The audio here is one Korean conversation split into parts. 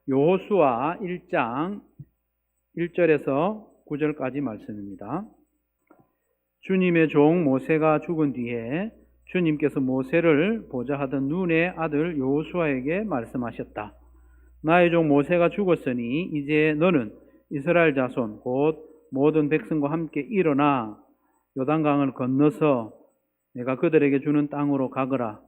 여호수아 1장 1절에서 9절까지 말씀입니다. 주님의 종 모세가 죽은 뒤에 주님께서 모세를 보좌하던 눈의 아들 여호수아에게 말씀하셨다. 나의 종 모세가 죽었으니 이제 너는 이스라엘 자손 곧 모든 백성과 함께 일어나 요단강을 건너서 내가 그들에게 주는 땅으로 가거라.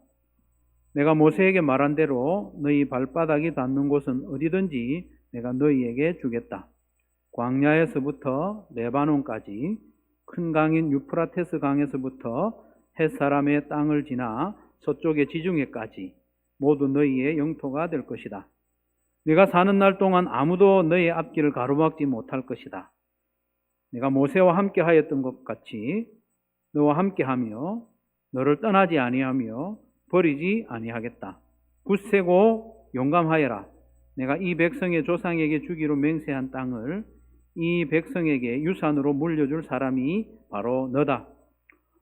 내가 모세에게 말한 대로 너희 발바닥이 닿는 곳은 어디든지 내가 너희에게 주겠다. 광야에서부터 레바논까지 큰 강인 유프라테스 강에서부터 헷사람의 땅을 지나 서쪽의 지중해까지 모두 너희의 영토가 될 것이다. 네가 사는 날 동안 아무도 너희 앞길을 가로막지 못할 것이다. 내가 모세와 함께 하였던 것 같이 너와 함께하며 너를 떠나지 아니하며 버리지 아니하겠다. 굳세고 용감하여라. 내가 이 백성의 조상에게 주기로 맹세한 땅을 이 백성에게 유산으로 물려줄 사람이 바로 너다.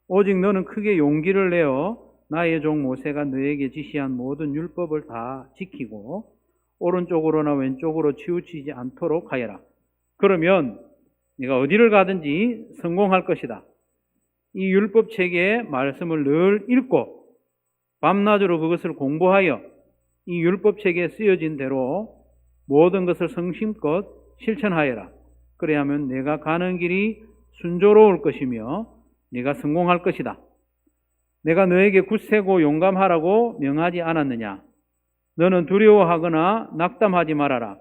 오직 너는 크게 용기를 내어 나의 종 모세가 너에게 지시한 모든 율법을 다 지키고 오른쪽으로나 왼쪽으로 치우치지 않도록 하여라. 그러면 네가 어디를 가든지 성공할 것이다. 이 율법책의 말씀을 늘 읽고 밤낮으로 그것을 공부하여 이 율법책에 쓰여진 대로 모든 것을 성심껏 실천하여라. 그래야면 내가 가는 길이 순조로울 것이며 네가 성공할 것이다. 내가 너에게 굳세고 용감하라고 명하지 않았느냐? 너는 두려워하거나 낙담하지 말아라.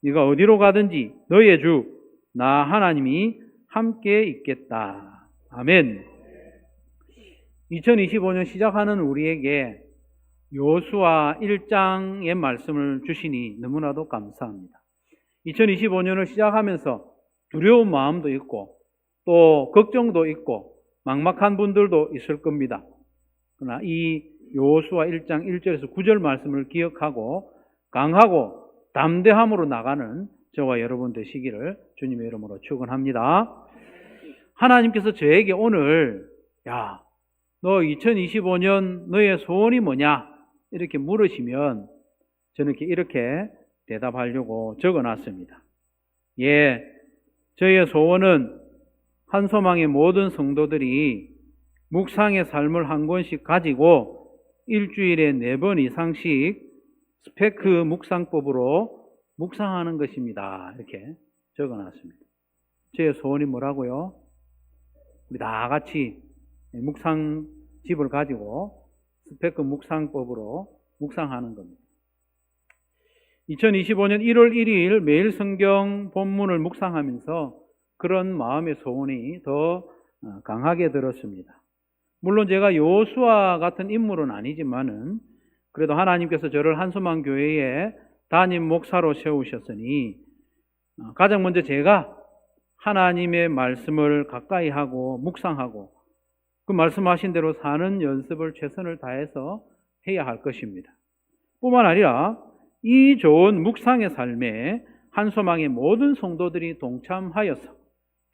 네가 어디로 가든지 너의 주 나 하나님이 함께 있겠다. 아멘. 2025년 시작하는 우리에게 여호수아 1장의 말씀을 주시니 너무나도 감사합니다. 2025년을 시작하면서 두려운 마음도 있고 또 걱정도 있고 막막한 분들도 있을 겁니다. 그러나 이 여호수아 1장 1절에서 9절 말씀을 기억하고 강하고 담대함으로 나가는 저와 여러분 되시기를 주님의 이름으로 축원합니다. 하나님께서 저에게 오늘 너 2025년 너의 소원이 뭐냐? 이렇게 물으시면 저는 이렇게 대답하려고 적어놨습니다. 저의 소원은 한소망의 모든 성도들이 묵상의 삶을 한 권씩 가지고 일주일에 4번 이상씩 스페크 묵상법으로 묵상하는 것입니다. 이렇게 적어놨습니다. 제 소원이 뭐라고요? 우리 다 같이 묵상집을 가지고 스페크 묵상법으로 묵상하는 겁니다. 2025년 1월 1일 매일 성경 본문을 묵상하면서 그런 마음의 소원이 더 강하게 들었습니다. 물론 제가 여호수아 같은 인물은 아니지만은 그래도 하나님께서 저를 한소망 교회에 담임 목사로 세우셨으니 가장 먼저 제가 하나님의 말씀을 가까이 하고 묵상하고 그 말씀하신 대로 사는 연습을 최선을 다해서 해야 할 것입니다. 뿐만 아니라 이 좋은 묵상의 삶에 한소망의 모든 성도들이 동참하여서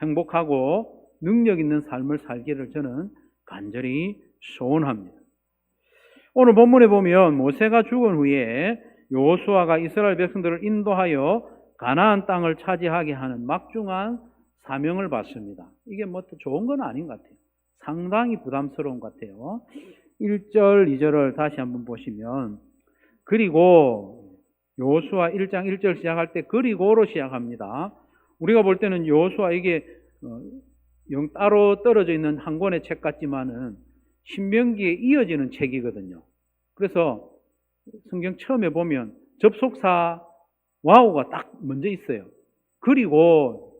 행복하고 능력 있는 삶을 살기를 저는 간절히 소원합니다. 오늘 본문에 보면 모세가 죽은 후에 여호수아가 이스라엘 백성들을 인도하여 가나안 땅을 차지하게 하는 막중한 사명을 받습니다. 이게 좋은 건 아닌 것 같아요. 상당히 부담스러운 것 같아요. 1절, 2절을 다시 한번 보시면 그리고 여호수아 1장 1절 시작할 때 그리고로 시작합니다. 우리가 볼 때는 여호수아 이게 따로 떨어져 있는 한 권의 책 같지만은 신명기에 이어지는 책이거든요. 그래서 성경 처음에 보면 접속사 와우가 딱 먼저 있어요. 그리고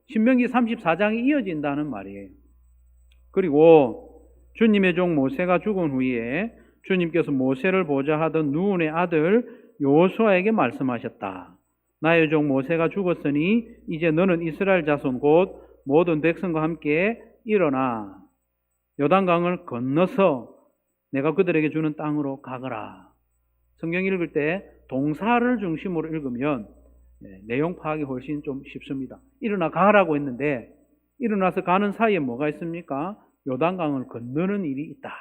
신명기 34장이 이어진다는 말이에요. 그리고 주님의 종 모세가 죽은 후에 주님께서 모세를 보좌하던 눈의 아들 여호수아에게 말씀하셨다. 나의 종 모세가 죽었으니 이제 너는 이스라엘 자손 곧 모든 백성과 함께 일어나 요단강을 건너서 내가 그들에게 주는 땅으로 가거라. 성경 읽을 때 동사를 중심으로 읽으면 내용 파악이 훨씬 좀 쉽습니다. 일어나 가라고 했는데 일어나서 가는 사이에 뭐가 있습니까? 요단강을 건너는 일이 있다.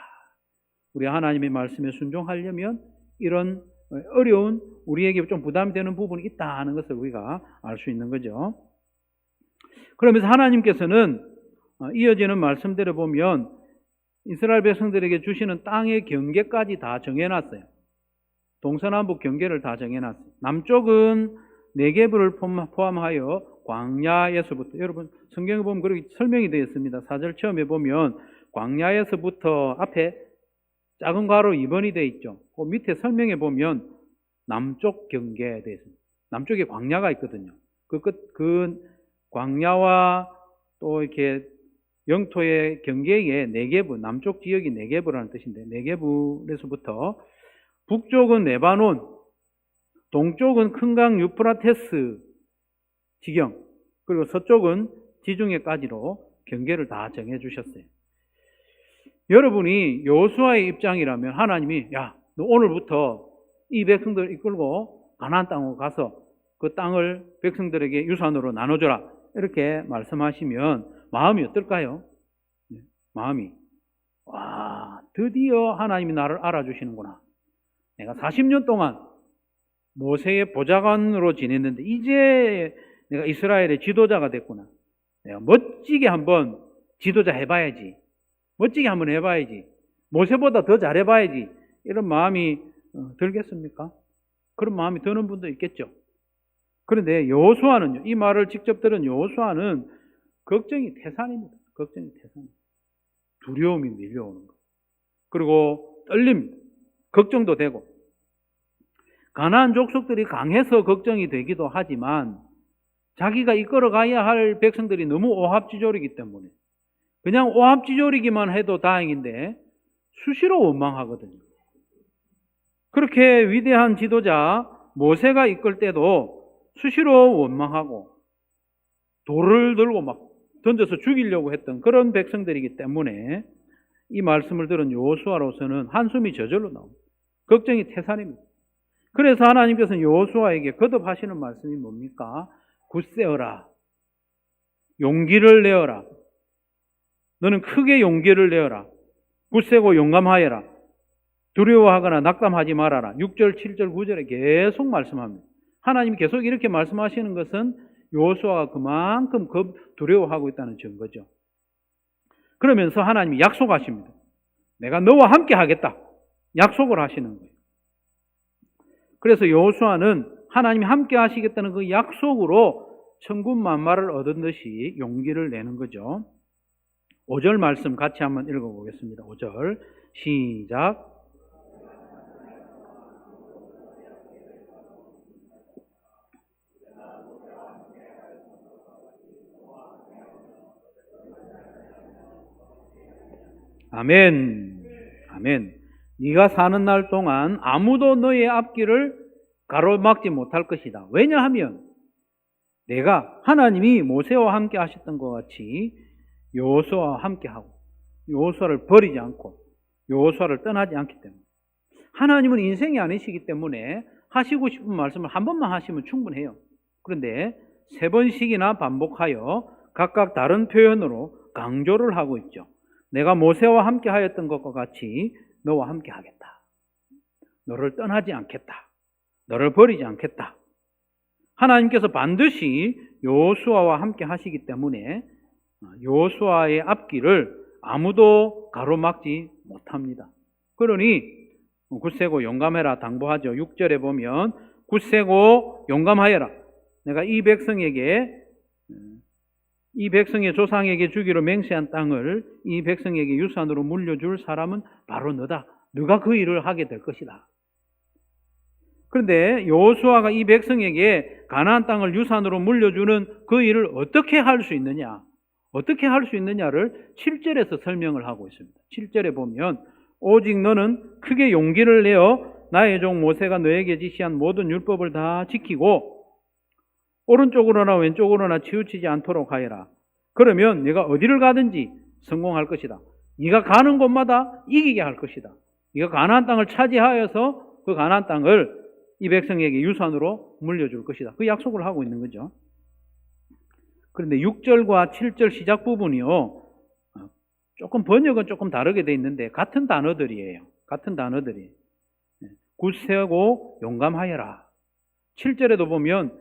우리 하나님의 말씀에 순종하려면 이런 어려운, 우리에게 좀 부담이 되는 부분이 있다 하는 것을 우리가 알 수 있는 거죠. 그러면서 하나님께서는 이어지는 말씀대로 보면 이스라엘 백성들에게 주시는 땅의 경계까지 다 정해놨어요. 동서남북 경계를 다 정해놨어요. 남쪽은 네게브를 포함하여 광야에서부터, 여러분 성경에 보면 그렇게 설명이 되어 있습니다. 4절 처음에 보면 광야에서부터, 앞에 작은 괄호 2번이 되어 있죠. 그 밑에 설명에 보면 남쪽 경계에 되어 있습니다. 남쪽에 광야가 있거든요. 그 광야와 또 이렇게 영토의 경계에 네게브, 남쪽 지역이 네게브라는 뜻인데, 네게브에서부터 북쪽은 레바논, 동쪽은 큰 강 유프라테스 지경, 그리고 서쪽은 지중해까지로 경계를 다 정해 주셨어요. 여러분이 여호수아의 입장이라면 하나님이, 야, 너 오늘부터 이 백성들 이끌고 가나안 땅으로 가서 그 땅을 백성들에게 유산으로 나눠줘라, 이렇게 말씀하시면 마음이 어떨까요? 마음이, 와, 드디어 하나님이 나를 알아주시는구나. 내가 40년 동안 모세의 보좌관으로 지냈는데 이제 내가 이스라엘의 지도자가 됐구나. 내가 멋지게 한번 지도자 해봐야지. 멋지게 한번 해봐야지. 모세보다 더 잘해봐야지. 이런 마음이 들겠습니까? 그런 마음이 드는 분도 있겠죠. 그런데 여호수아는요, 이 말을 직접 들은 여호수아는 걱정이 태산입니다. 걱정이 태산. 두려움이 밀려오는 거. 그리고 떨림, 걱정도 되고. 가나안 족속들이 강해서 걱정이 되기도 하지만 자기가 이끌어가야 할 백성들이 너무 오합지졸이기 때문에, 그냥 오합지졸이기만 해도 다행인데 수시로 원망하거든요. 그렇게 위대한 지도자 모세가 이끌 때도 수시로 원망하고 돌을 들고 막 던져서 죽이려고 했던 그런 백성들이기 때문에 이 말씀을 들은 여호수아로서는 한숨이 저절로 나옵니다. 걱정이 태산입니다. 그래서 하나님께서는 여호수아에게 거듭하시는 말씀이 뭡니까? 굳세어라. 용기를 내어라. 너는 크게 용기를 내어라. 굳세고 용감하여라. 두려워하거나 낙담하지 말아라. 6절, 7절, 9절에 계속 말씀합니다. 하나님이 계속 이렇게 말씀하시는 것은 여호수아가 그만큼 두려워하고 있다는 증거죠. 그러면서 하나님이 약속하십니다. 내가 너와 함께 하겠다. 약속을 하시는 거예요. 그래서 여호수아는 하나님이 함께 하시겠다는 그 약속으로 천군만마를 얻은 듯이 용기를 내는 거죠. 5절 말씀 같이 한번 읽어보겠습니다. 5절 시작. 아멘. 아멘. 네가 사는 날 동안 아무도 너의 앞길을 가로막지 못할 것이다. 왜냐하면 내가 하나님이 모세와 함께 하셨던 것 같이 여호수아와 함께 하고 여호수아를 버리지 않고 여호수아를 떠나지 않기 때문에, 하나님은 인생이 아니시기 때문에 하시고 싶은 말씀을 한 번만 하시면 충분해요. 그런데 3번씩이나 반복하여 각각 다른 표현으로 강조를 하고 있죠. 내가 모세와 함께 하였던 것과 같이 너와 함께 하겠다. 너를 떠나지 않겠다. 너를 버리지 않겠다. 하나님께서 반드시 여호수아와 함께 하시기 때문에 여호수아의 앞길을 아무도 가로막지 못합니다. 그러니 굳세고 용감해라 당부하죠. 6절에 보면 굳세고 용감하여라. 내가 이 백성의 조상에게 주기로 맹세한 땅을 이 백성에게 유산으로 물려줄 사람은 바로 너다. 너가 그 일을 하게 될 것이다. 그런데 여호수아가 이 백성에게 가나안 땅을 유산으로 물려주는 그 일을 어떻게 할 수 있느냐? 어떻게 할 수 있느냐를 7절에서 설명을 하고 있습니다. 7절에 보면 오직 너는 크게 용기를 내어 나의 종 모세가 너에게 지시한 모든 율법을 다 지키고 오른쪽으로나 왼쪽으로나 치우치지 않도록 하여라. 그러면 네가 어디를 가든지 성공할 것이다. 네가 가는 곳마다 이기게 할 것이다. 네가 가나안 땅을 차지하여서 그 가나안 땅을 이 백성에게 유산으로 물려줄 것이다. 그 약속을 하고 있는 거죠. 그런데 6절과 7절 시작 부분이요, 조금 번역은 조금 다르게 되어 있는데 같은 단어들이에요. 같은 단어들이. 굳세고 용감하여라. 7절에도 보면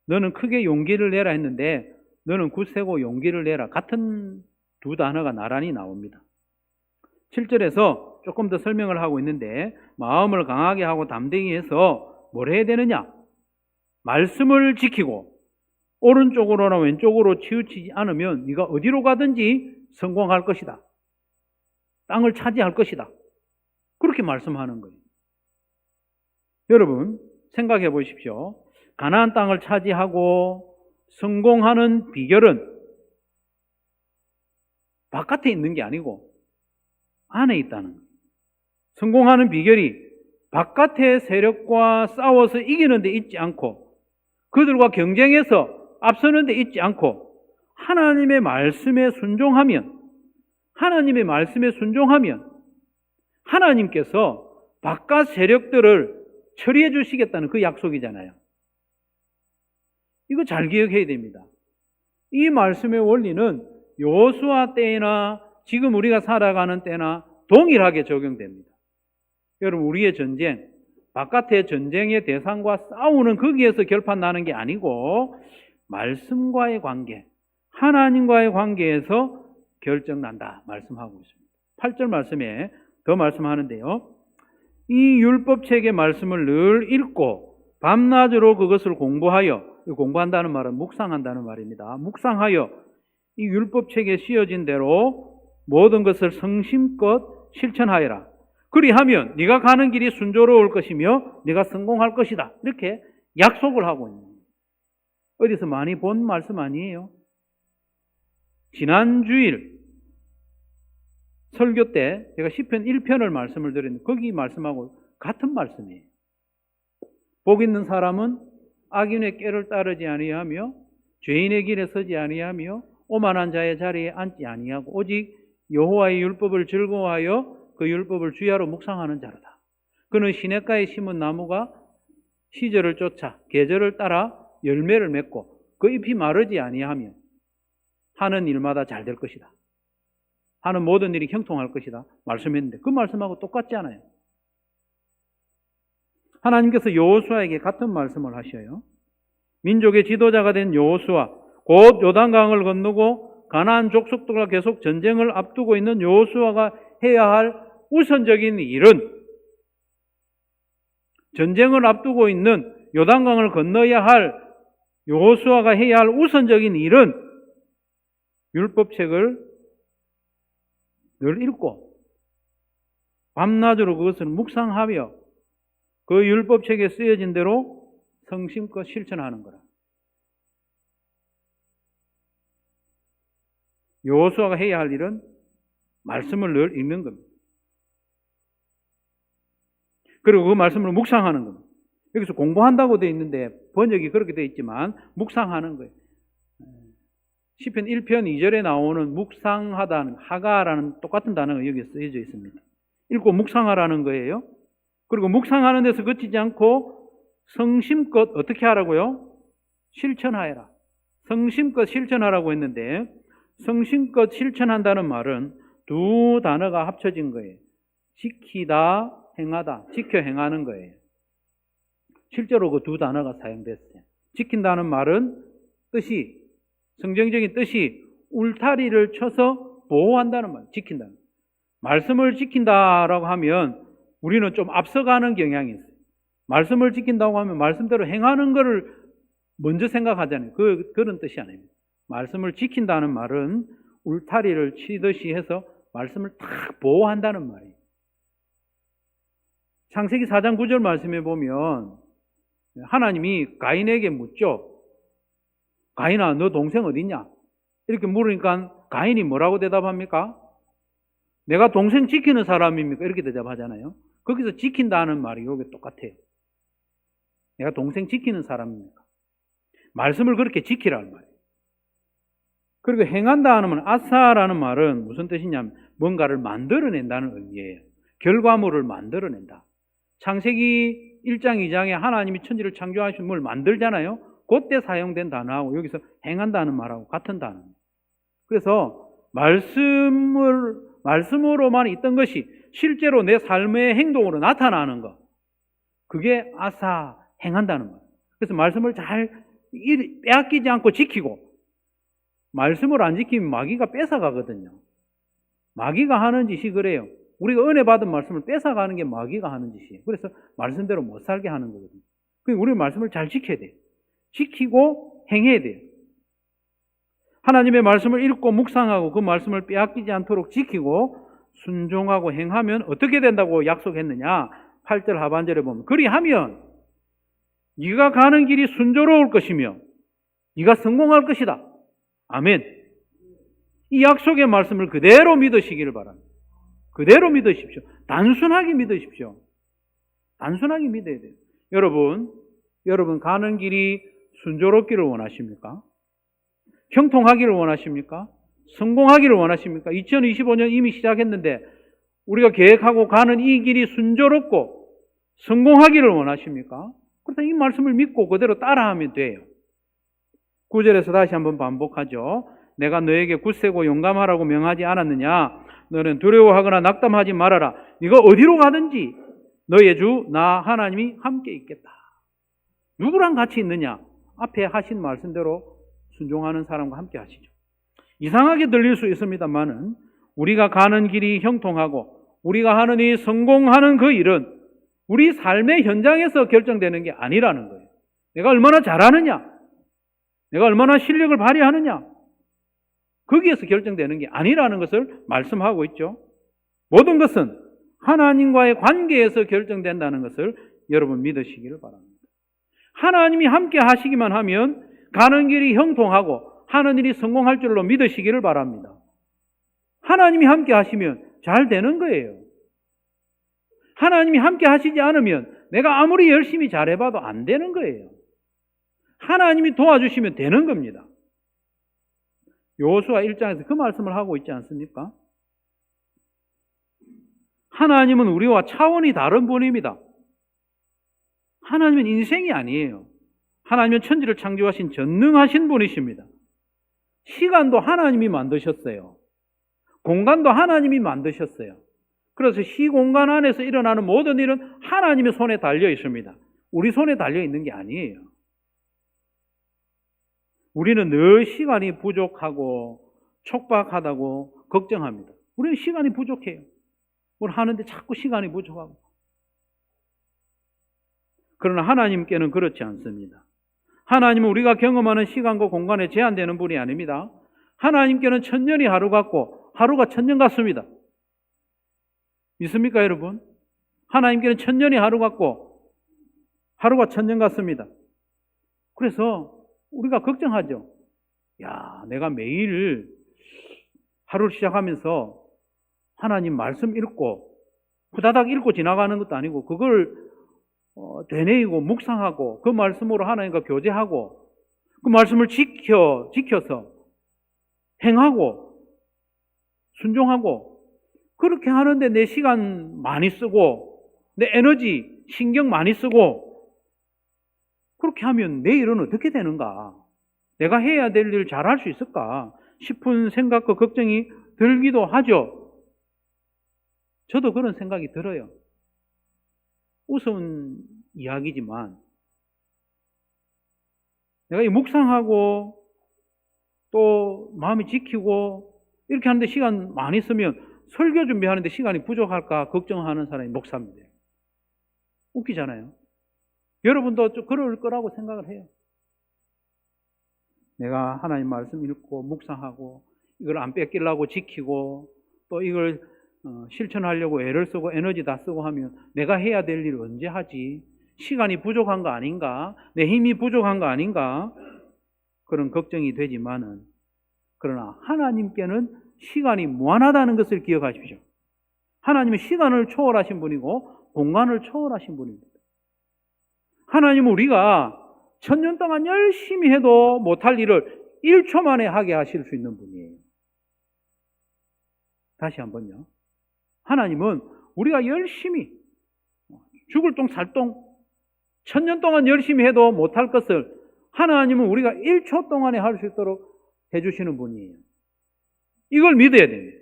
너는 크게 용기를 내라 했는데 너는 굳세고 용기를 내라. 같은 두 단어가 나란히 나옵니다. 7절에서 조금 더 설명을 하고 있는데 마음을 강하게 하고 담대히 해서 뭘 해야 되느냐? 말씀을 지키고 오른쪽으로나 왼쪽으로 치우치지 않으면 네가 어디로 가든지 성공할 것이다. 땅을 차지할 것이다. 그렇게 말씀하는 거예요. 여러분 생각해 보십시오. 가나안 땅을 차지하고 성공하는 비결은 바깥에 있는 게 아니고 안에 있다는 거예요. 성공하는 비결이 바깥의 세력과 싸워서 이기는 데 있지 않고 그들과 경쟁해서 앞서는 데 있지 않고 하나님의 말씀에 순종하면 하나님께서 바깥 세력들을 처리해 주시겠다는 그 약속이잖아요. 이거 잘 기억해야 됩니다. 이 말씀의 원리는 여호수아 때나 지금 우리가 살아가는 때나 동일하게 적용됩니다. 여러분 우리의 전쟁, 바깥의 전쟁의 대상과 싸우는 거기에서 결판 나는 게 아니고 말씀과의 관계, 하나님과의 관계에서 결정난다 말씀하고 있습니다. 8절 말씀에 더 말씀하는데요. 이 율법책의 말씀을 늘 읽고 밤낮으로 그것을 공부하여, 공부한다는 말은 묵상한다는 말입니다. 묵상하여 이 율법책에 씌어진 대로 모든 것을 성심껏 실천하여라. 그리하면 네가 가는 길이 순조로울 것이며 네가 성공할 것이다. 이렇게 약속을 하고 있는 거예요. 어디서 많이 본 말씀 아니에요? 지난 주일 설교 때 제가 시편 1편을 말씀을 드렸는데 거기 말씀하고 같은 말씀이에요. 복 있는 사람은 악인의 꾀를 따르지 아니하며 죄인의 길에 서지 아니하며 오만한 자의 자리에 앉지 아니하고 오직 여호와의 율법을 즐거워하여 그 율법을 주야로 묵상하는 자로다. 그는 시냇가에 심은 나무가 시절을 쫓아 계절을 따라 열매를 맺고 그 잎이 마르지 아니하며 하는 일마다 잘 될 것이다. 하는 모든 일이 형통할 것이다. 말씀했는데 그 말씀하고 똑같지 않아요? 하나님께서 여호수아에게 같은 말씀을 하셔요. 민족의 지도자가 된 여호수아, 곧 요단강을 건너고 가나안 족속들과 계속 전쟁을 앞두고 있는 여호수아가 해야 할 우선적인 일은, 전쟁을 앞두고 있는 요단강을 건너야 할 여호수아가 해야 할 우선적인 일은 율법책을 늘 읽고 밤낮으로 그것을 묵상하며 그 율법책에 쓰여진 대로 성심껏 실천하는 거라. 여호수아가 해야 할 일은 말씀을 늘 읽는 겁니다. 그리고 그 말씀을 묵상하는 겁니다. 여기서 공부한다고 되어 있는데 번역이 그렇게 되어 있지만 묵상하는 거예요. 시편 1편 2절에 나오는 묵상하다는 하가라는 똑같은 단어가 여기에 쓰여져 있습니다. 읽고 묵상하라는 거예요. 그리고 묵상하는 데서 그치지 않고 성심껏 어떻게 하라고요? 실천하여라. 성심껏 실천하라고 했는데 성심껏 실천한다는 말은 두 단어가 합쳐진 거예요. 지키다, 행하다, 지켜 행하는 거예요. 실제로 그 두 단어가 사용됐어요. 지킨다는 말은 뜻이, 성경적인 뜻이 울타리를 쳐서 보호한다는 말, 지킨다는 말. 말씀을 지킨다라고 하면 우리는 좀 앞서가는 경향이 있어요. 말씀을 지킨다고 하면 말씀대로 행하는 것을 먼저 생각하잖아요. 그런 뜻이 아닙니다. 말씀을 지킨다는 말은 울타리를 치듯이 해서 말씀을 탁 보호한다는 말이에요. 창세기 4장 9절 말씀에 보면 하나님이 가인에게 묻죠. 가인아, 너 동생 어딨냐? 이렇게 물으니까 가인이 뭐라고 대답합니까? 내가 동생 지키는 사람입니까? 이렇게 대답하잖아요. 거기서 지킨다는 말이 여기 똑같아요. 내가 동생 지키는 사람입니까? 말씀을 그렇게 지키라는 말이에요. 그리고 행한다 하는 아사라는 말은 무슨 뜻이냐면 뭔가를 만들어낸다는 의미예요. 결과물을 만들어낸다. 창세기 1장 2장에 하나님이 천지를 창조하신 뭘 만들잖아요. 그때 사용된 단어하고 여기서 행한다는 말하고 같은 단어입니다. 그래서 말씀으로만 있던 것이 실제로 내 삶의 행동으로 나타나는 것, 그게 아사 행한다는 거예요. 그래서 말씀을 잘 빼앗기지 않고 지키고, 말씀을 안 지키면 마귀가 뺏어가거든요. 마귀가 하는 짓이 그래요. 우리가 은혜 받은 말씀을 뺏어가는 게 마귀가 하는 짓이에요. 그래서 말씀대로 못 살게 하는 거거든요. 그러니까 우리 말씀을 잘 지켜야 돼요. 지키고 행해야 돼요. 하나님의 말씀을 읽고 묵상하고 그 말씀을 빼앗기지 않도록 지키고 순종하고 행하면 어떻게 된다고 약속했느냐? 8절 하반절에 보면 그리하면 네가 가는 길이 순조로울 것이며 네가 성공할 것이다. 아멘. 이 약속의 말씀을 그대로 믿으시기를 바랍니다. 그대로 믿으십시오. 단순하게 믿으십시오. 단순하게 믿어야 돼요. 여러분 가는 길이 순조롭기를 원하십니까? 형통하기를 원하십니까? 성공하기를 원하십니까? 2025년 이미 시작했는데 우리가 계획하고 가는 이 길이 순조롭고 성공하기를 원하십니까? 그렇다면 이 말씀을 믿고 그대로 따라하면 돼요. 9절에서 다시 한번 반복하죠. 내가 너에게 굳세고 용감하라고 명하지 않았느냐? 너는 두려워하거나 낙담하지 말아라. 네가 어디로 가든지 너의 주 나 하나님이 함께 있겠다. 누구랑 같이 있느냐? 앞에 하신 말씀대로 순종하는 사람과 함께 하시죠. 이상하게 들릴 수 있습니다만은 우리가 가는 길이 형통하고 우리가 하는 이 성공하는 그 일은 우리 삶의 현장에서 결정되는 게 아니라는 거예요. 내가 얼마나 잘하느냐, 내가 얼마나 실력을 발휘하느냐, 거기에서 결정되는 게 아니라는 것을 말씀하고 있죠. 모든 것은 하나님과의 관계에서 결정된다는 것을 여러분 믿으시기를 바랍니다. 하나님이 함께 하시기만 하면 가는 길이 형통하고 하는 일이 성공할 줄로 믿으시기를 바랍니다. 하나님이 함께 하시면 잘 되는 거예요. 하나님이 함께 하시지 않으면 내가 아무리 열심히 잘해봐도 안 되는 거예요. 하나님이 도와주시면 되는 겁니다. 여호수아 1장에서 그 말씀을 하고 있지 않습니까? 하나님은 우리와 차원이 다른 분입니다. 하나님은 인생이 아니에요. 하나님은 천지를 창조하신 전능하신 분이십니다. 시간도 하나님이 만드셨어요. 공간도 하나님이 만드셨어요. 그래서 시공간 안에서 일어나는 모든 일은 하나님의 손에 달려 있습니다. 우리 손에 달려 있는 게 아니에요. 우리는 늘 시간이 부족하고 촉박하다고 걱정합니다. 우리는 시간이 부족해요. 뭘 하는데 자꾸 시간이 부족하고. 그러나 하나님께는 그렇지 않습니다. 하나님은 우리가 경험하는 시간과 공간에 제한되는 분이 아닙니다. 하나님께는 천년이 하루 같고 하루가 천년 같습니다. 믿습니까, 여러분? 하나님께는 천년이 하루 같고 하루가 천년 같습니다. 그래서 우리가 걱정하죠. 야, 내가 매일 하루를 시작하면서 하나님 말씀 읽고 후다닥 읽고 지나가는 것도 아니고 그걸 되뇌이고 묵상하고 그 말씀으로 하나님과 교제하고 그 말씀을 지켜서 행하고 순종하고 그렇게 하는데 내 시간 많이 쓰고 내 에너지 신경 많이 쓰고 그렇게 하면 내일은 어떻게 되는가? 내가 해야 될 일 잘할 수 있을까? 싶은 생각과 걱정이 들기도 하죠. 저도 그런 생각이 들어요. 우스운 이야기지만 내가 이 묵상하고 또 마음이 지키고 이렇게 하는데 시간 많이 쓰면 설교 준비하는데 시간이 부족할까 걱정하는 사람이 목사입니다. 웃기잖아요. 여러분도 좀 그럴 거라고 생각을 해요. 내가 하나님 말씀 읽고 묵상하고 이걸 안 뺏기려고 지키고 또 이걸 실천하려고 애를 쓰고 에너지 다 쓰고 하면 내가 해야 될 일을 언제 하지? 시간이 부족한 거 아닌가? 내 힘이 부족한 거 아닌가? 그런 걱정이 되지만은 그러나 하나님께는 시간이 무한하다는 것을 기억하십시오. 하나님은 시간을 초월하신 분이고 공간을 초월하신 분입니다. 하나님은 우리가 천년 동안 열심히 해도 못할 일을 1초 만에 하게 하실 수 있는 분이에요. 다시 한번요. 하나님은 우리가 열심히 죽을 똥 살 똥 천년 동안 열심히 해도 못할 것을 하나님은 우리가 1초 동안에 할 수 있도록 해주시는 분이에요. 이걸 믿어야 됩니다.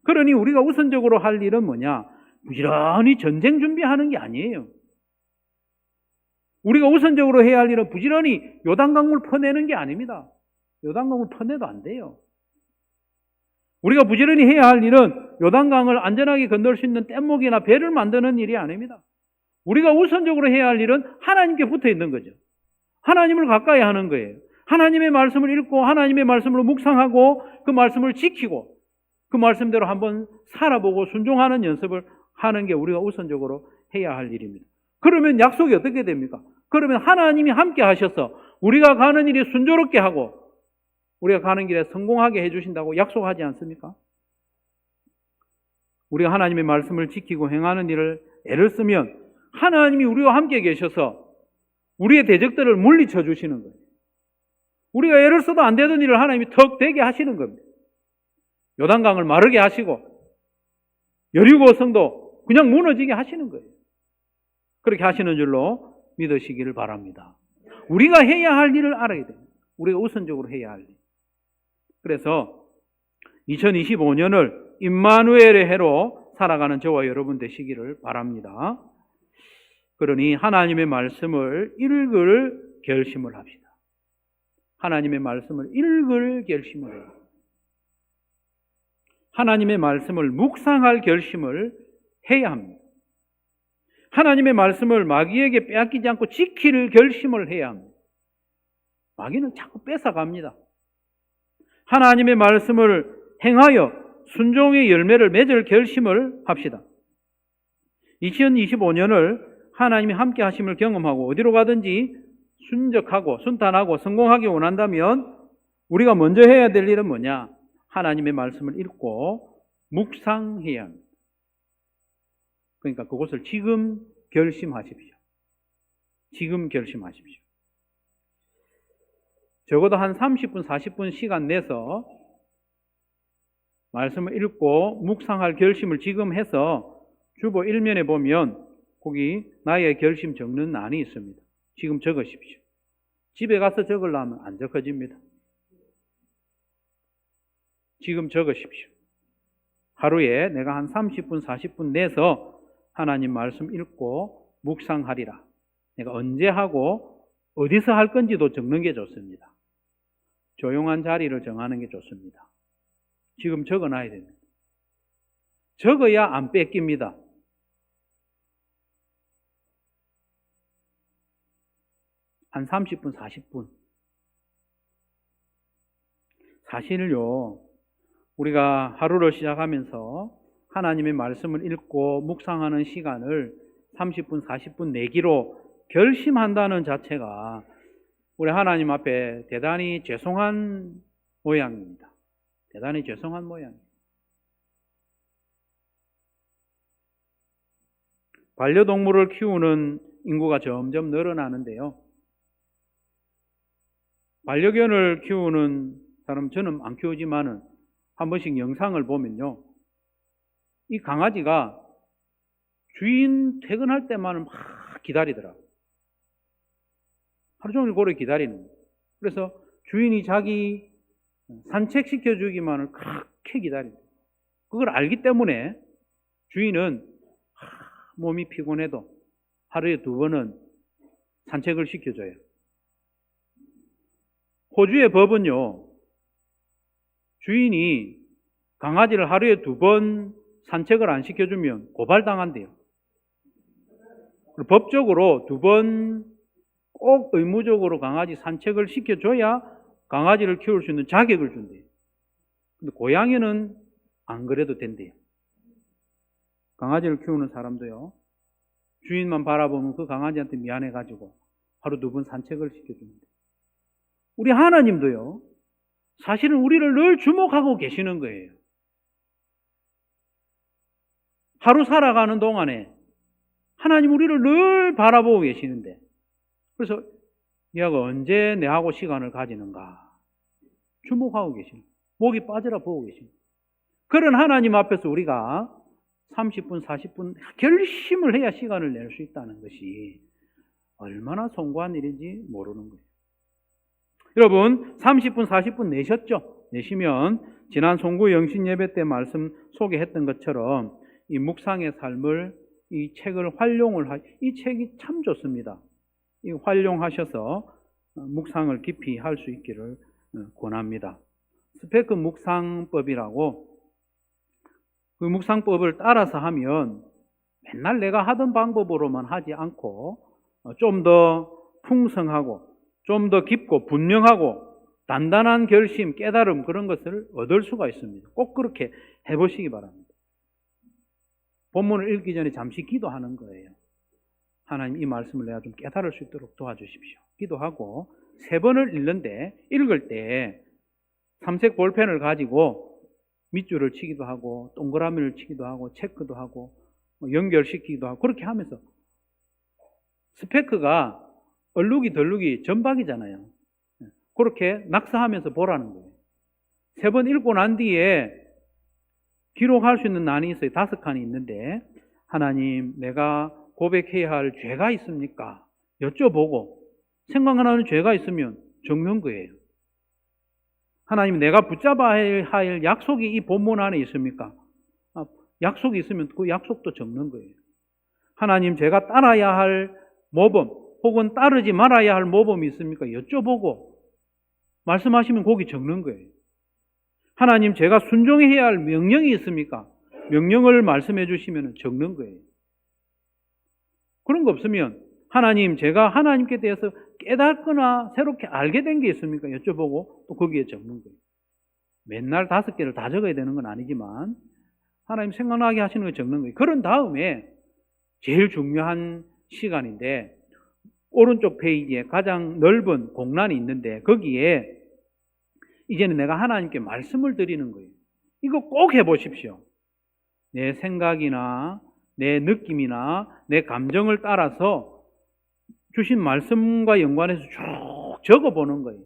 그러니 우리가 우선적으로 할 일은 뭐냐? 부지런히 전쟁 준비하는 게 아니에요. 우리가 우선적으로 해야 할 일은 부지런히 요단강물 퍼내는 게 아닙니다. 요단강물 퍼내도 안 돼요. 우리가 부지런히 해야 할 일은 요단강을 안전하게 건널 수 있는 뗏목이나 배를 만드는 일이 아닙니다. 우리가 우선적으로 해야 할 일은 하나님께 붙어 있는 거죠. 하나님을 가까이 하는 거예요. 하나님의 말씀을 읽고 하나님의 말씀으로 묵상하고 그 말씀을 지키고 그 말씀대로 한번 살아보고 순종하는 연습을 하는 게 우리가 우선적으로 해야 할 일입니다. 그러면 약속이 어떻게 됩니까? 그러면 하나님이 함께 하셔서 우리가 가는 일이 순조롭게 하고 우리가 가는 길에 성공하게 해주신다고 약속하지 않습니까? 우리가 하나님의 말씀을 지키고 행하는 일을 애를 쓰면 하나님이 우리와 함께 계셔서 우리의 대적들을 물리쳐 주시는 거예요. 우리가 애를 써도 안 되던 일을 하나님이 턱 되게 하시는 겁니다. 요단강을 마르게 하시고 여리고 성도 그냥 무너지게 하시는 거예요. 그렇게 하시는 줄로 믿으시기를 바랍니다. 우리가 해야 할 일을 알아야 돼요. 우리가 우선적으로 해야 할 일. 그래서 2025년을 임마누엘의 해로 살아가는 저와 여러분 되시기를 바랍니다. 그러니 하나님의 말씀을 읽을 결심을 합시다. 하나님의 말씀을 읽을 결심을 해요. 하나님의 말씀을 묵상할 결심을 해야 합니다. 하나님의 말씀을 마귀에게 빼앗기지 않고 지킬 결심을 해야 합니다. 마귀는 자꾸 뺏어갑니다. 하나님의 말씀을 행하여 순종의 열매를 맺을 결심을 합시다. 2025년을 하나님이 함께 하심을 경험하고 어디로 가든지 순적하고 순탄하고 성공하기 원한다면 우리가 먼저 해야 될 일은 뭐냐? 하나님의 말씀을 읽고 묵상해야 합니다. 그러니까 그것을 지금 결심하십시오. 지금 결심하십시오. 적어도 한 30분, 40분 시간 내서 말씀을 읽고 묵상할 결심을 지금 해서 주보 1면에 보면 거기 나의 결심 적는 란이 있습니다. 지금 적으십시오. 집에 가서 적으려면 안 적어집니다. 지금 적으십시오. 하루에 내가 한 30분, 40분 내서 하나님 말씀 읽고 묵상하리라. 내가 언제 하고 어디서 할 건지도 적는 게 좋습니다. 조용한 자리를 정하는 게 좋습니다. 지금 적어놔야 됩니다. 적어야 안 뺏깁니다. 한 30분, 40분. 사실요, 우리가 하루를 시작하면서 하나님의 말씀을 읽고 묵상하는 시간을 30분, 40분 내기로 결심한다는 자체가 우리 하나님 앞에 대단히 죄송한 모양입니다. 대단히 죄송한 모양입니다. 반려동물을 키우는 인구가 점점 늘어나는데요. 반려견을 키우는 사람, 저는 안 키우지만은 한 번씩 영상을 보면요. 이 강아지가 주인 퇴근할 때만은 막 기다리더라고요. 하루 종일 고래 기다리는 거예요. 그래서 주인이 자기 산책시켜주기만을 그렇게 기다립니다. 그걸 알기 때문에 주인은 몸이 피곤해도 하루에 2번은 산책을 시켜줘요. 호주의 법은요, 주인이 강아지를 하루에 2번 산책을 안 시켜주면 고발당한대요. 법적으로 2번 꼭 의무적으로 강아지 산책을 시켜줘야 강아지를 키울 수 있는 자격을 준대요. 근데 고양이는 안 그래도 된대요. 강아지를 키우는 사람도요, 주인만 바라보면 그 강아지한테 미안해가지고 하루 2번 산책을 시켜줍니다. 우리 하나님도요, 사실은 우리를 늘 주목하고 계시는 거예요. 하루 살아가는 동안에 하나님 우리를 늘 바라보고 계시는데, 그래서 얘가 언제 내하고 시간을 가지는가 주목하고 계십니다. 목이 빠져라 보고 계십니다. 그런 하나님 앞에서 우리가 30분, 40분 결심을 해야 시간을 낼 수 있다는 것이 얼마나 숭고한 일인지 모르는 거예요. 여러분 30분, 40분 내셨죠? 내시면 지난 송구 영신 예배 때 말씀 소개했던 것처럼 이 묵상의 삶을 이 책을 활용을 이 책이 참 좋습니다. 활용하셔서 묵상을 깊이 할 수 있기를 권합니다. 스페크 묵상법이라고, 그 묵상법을 따라서 하면 맨날 내가 하던 방법으로만 하지 않고 좀 더 풍성하고 좀 더 깊고 분명하고 단단한 결심, 깨달음, 그런 것을 얻을 수가 있습니다. 꼭 그렇게 해보시기 바랍니다. 본문을 읽기 전에 잠시 기도하는 거예요. 하나님, 이 말씀을 내가 좀 깨달을 수 있도록 도와주십시오. 기도하고 3번을 읽는데, 읽을 때 삼색 볼펜을 가지고 밑줄을 치기도 하고 동그라미를 치기도 하고 체크도 하고 연결시키기도 하고, 그렇게 하면서, 스페크가 얼룩이 덜룩이 전박이잖아요. 그렇게 낙서하면서 보라는 거예요. 3번 읽고 난 뒤에 기록할 수 있는 난이 있어요. 5칸이 있는데, 하나님, 내가 고백해야 할 죄가 있습니까? 여쭤보고, 생각나는 죄가 있으면 적는 거예요. 하나님, 내가 붙잡아야 할 약속이 이 본문 안에 있습니까? 약속이 있으면 그 약속도 적는 거예요. 하나님, 제가 따라야 할 모범 혹은 따르지 말아야 할 모범이 있습니까? 여쭤보고 말씀하시면 거기 적는 거예요. 하나님, 제가 순종해야 할 명령이 있습니까? 명령을 말씀해 주시면 적는 거예요. 그런 거 없으면, 하나님, 제가 하나님께 대해서 깨닫거나 새롭게 알게 된 게 있습니까? 여쭤보고 또 거기에 적는 거예요. 맨날 5개를 다 적어야 되는 건 아니지만 하나님 생각나게 하시는 거 적는 거예요. 그런 다음에 제일 중요한 시간인데, 오른쪽 페이지에 가장 넓은 공란이 있는데, 거기에 이제는 내가 하나님께 말씀을 드리는 거예요. 이거 꼭 해보십시오. 내 생각이나 내 느낌이나 내 감정을 따라서 주신 말씀과 연관해서 쭉 적어보는 거예요.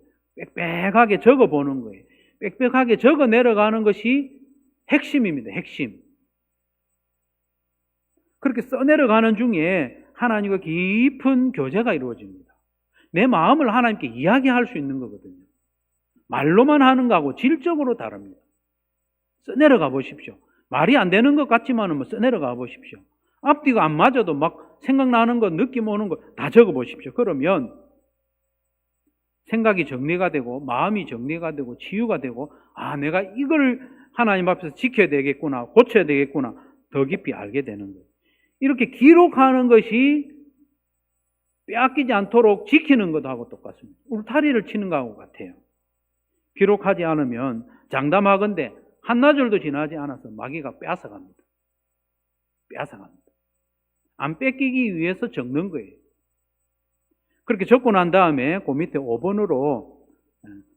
빽빽하게 적어보는 거예요. 빽빽하게 적어 내려가는 것이 핵심입니다. 핵심. 그렇게 써내려가는 중에 하나님과 깊은 교제가 이루어집니다. 내 마음을 하나님께 이야기할 수 있는 거거든요. 말로만 하는 거하고 질적으로 다릅니다. 써내려가 보십시오. 말이 안 되는 것 같지만은 써내려가 보십시오. 앞뒤가 안 맞아도 막 생각나는 것, 느낌 오는 것 다 적어 보십시오. 그러면 생각이 정리가 되고 마음이 정리가 되고 치유가 되고, 내가 이걸 하나님 앞에서 지켜야 되겠구나, 고쳐야 되겠구나, 더 깊이 알게 되는 거예요. 이렇게 기록하는 것이 빼앗기지 않도록 지키는 것하고 똑같습니다. 울타리를 치는 것하고 같아요. 기록하지 않으면 장담하건대 한나절도 지나지 않아서 마귀가 빼앗아갑니다. 빼앗아갑니다. 안 뺏기기 위해서 적는 거예요. 그렇게 적고 난 다음에 그 밑에 5번으로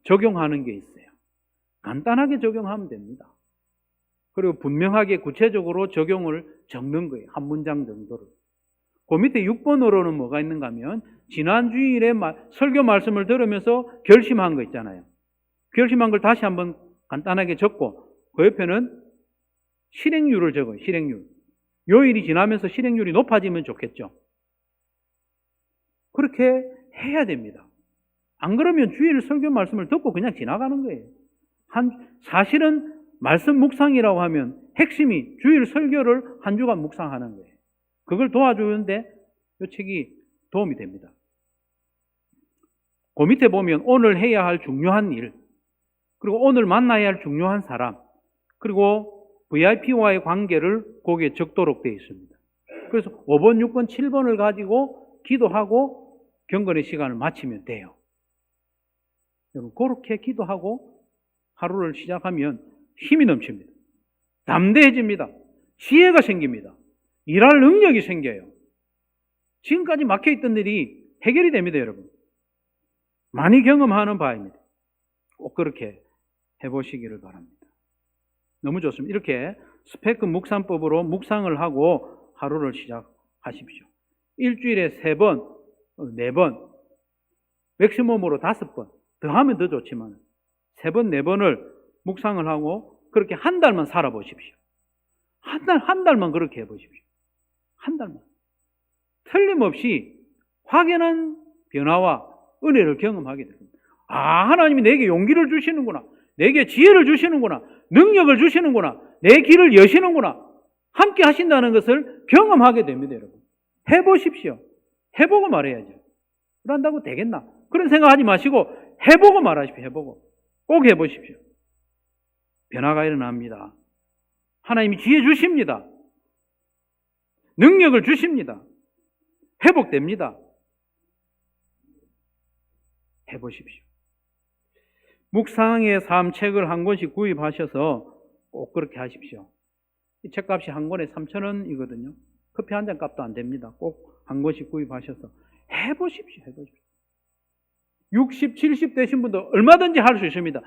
적용하는 게 있어요. 간단하게 적용하면 됩니다. 그리고 분명하게 구체적으로 적용을 적는 거예요. 한 문장 정도를. 그 밑에 6번으로는 뭐가 있는가 하면, 지난 주일에 설교 말씀을 들으면서 결심한 거 있잖아요. 결심한 걸 다시 한번 간단하게 적고, 그 옆에는 실행률을 적어요. 실행률. 요일이 지나면서 실행률이 높아지면 좋겠죠. 그렇게 해야 됩니다. 안 그러면 주일 설교 말씀을 듣고 그냥 지나가는 거예요. 사실은 말씀 묵상이라고 하면 핵심이 주일 설교를 한 주간 묵상하는 거예요. 그걸 도와주는데 이 책이 도움이 됩니다. 그 밑에 보면 오늘 해야 할 중요한 일, 그리고 오늘 만나야 할 중요한 사람, 그리고 VIP와의 관계를 거기에 적도록 되어 있습니다. 그래서 5번, 6번, 7번을 가지고 기도하고 경건의 시간을 마치면 돼요. 여러분, 그렇게 기도하고 하루를 시작하면 힘이 넘칩니다. 담대해집니다. 지혜가 생깁니다. 일할 능력이 생겨요. 지금까지 막혀있던 일이 해결이 됩니다, 여러분. 많이 경험하는 바입니다. 꼭 그렇게 해보시기를 바랍니다. 너무 좋습니다. 이렇게 스페크 묵상법으로 묵상을 하고 하루를 시작하십시오. 일주일에 3번, 4번, 맥시멈으로 5번, 더 하면 더 좋지만 3번, 4번을 묵상을 하고 그렇게 한 달만 살아보십시오. 한 달만 그렇게 해보십시오. 한 달만. 틀림없이 확연한 변화와 은혜를 경험하게 됩니다. 하나님이 내게 용기를 주시는구나. 내게 지혜를 주시는구나. 능력을 주시는구나. 내 길을 여시는구나. 함께 하신다는 것을 경험하게 됩니다, 여러분. 해보십시오. 해보고 말해야죠. 그런다고 되겠나? 그런 생각하지 마시고 해보고 말하십시오. 해보고. 꼭 해보십시오. 변화가 일어납니다. 하나님이 지혜 주십니다. 능력을 주십니다. 회복됩니다. 해보십시오. 묵상의 삶 책을 한 권씩 구입하셔서 꼭 그렇게 하십시오. 이 책값이 한 권에 3,000원이거든요. 커피 한 잔 값도 안 됩니다. 꼭 한 권씩 구입하셔서 해보십시오. 해보십시오. 60, 70 되신 분도 얼마든지 할 수 있습니다.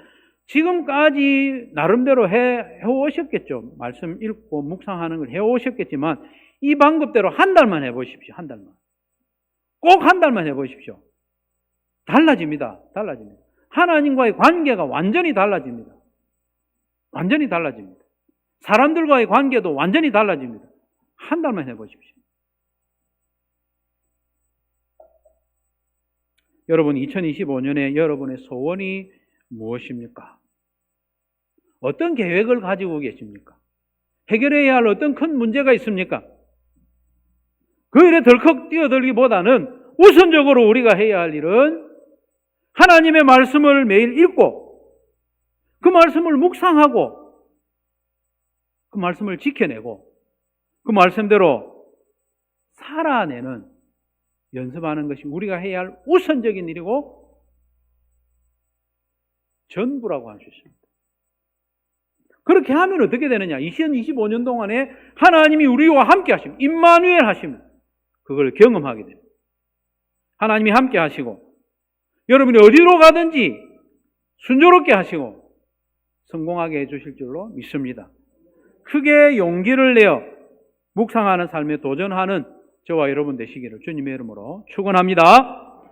지금까지 나름대로 해오셨겠죠. 말씀 읽고 묵상하는 걸 해오셨겠지만 이 방법대로 한 달만 해보십시오. 한 달만. 꼭 한 달만 해보십시오. 달라집니다. 달라집니다. 하나님과의 관계가 완전히 달라집니다. 완전히 달라집니다. 사람들과의 관계도 완전히 달라집니다. 한 달만 해보십시오. 여러분, 2025년에 여러분의 소원이 무엇입니까? 어떤 계획을 가지고 계십니까? 해결해야 할 어떤 큰 문제가 있습니까? 그 일에 덜컥 뛰어들기보다는 우선적으로 우리가 해야 할 일은 하나님의 말씀을 매일 읽고 그 말씀을 묵상하고 그 말씀을 지켜내고 그 말씀대로 살아내는 연습하는 것이 우리가 해야 할 우선적인 일이고 전부라고 할 수 있습니다. 그렇게 하면 어떻게 되느냐? 2025년 동안에 하나님이 우리와 함께 하십니다. 임마누엘 하십니다. 그걸 경험하게 됩니다. 하나님이 함께 하시고 여러분이 어디로 가든지 순조롭게 하시고 성공하게 해주실 줄로 믿습니다. 크게 용기를 내어 묵상하는 삶에 도전하는 저와 여러분 되시기를 주님의 이름으로 축원합니다.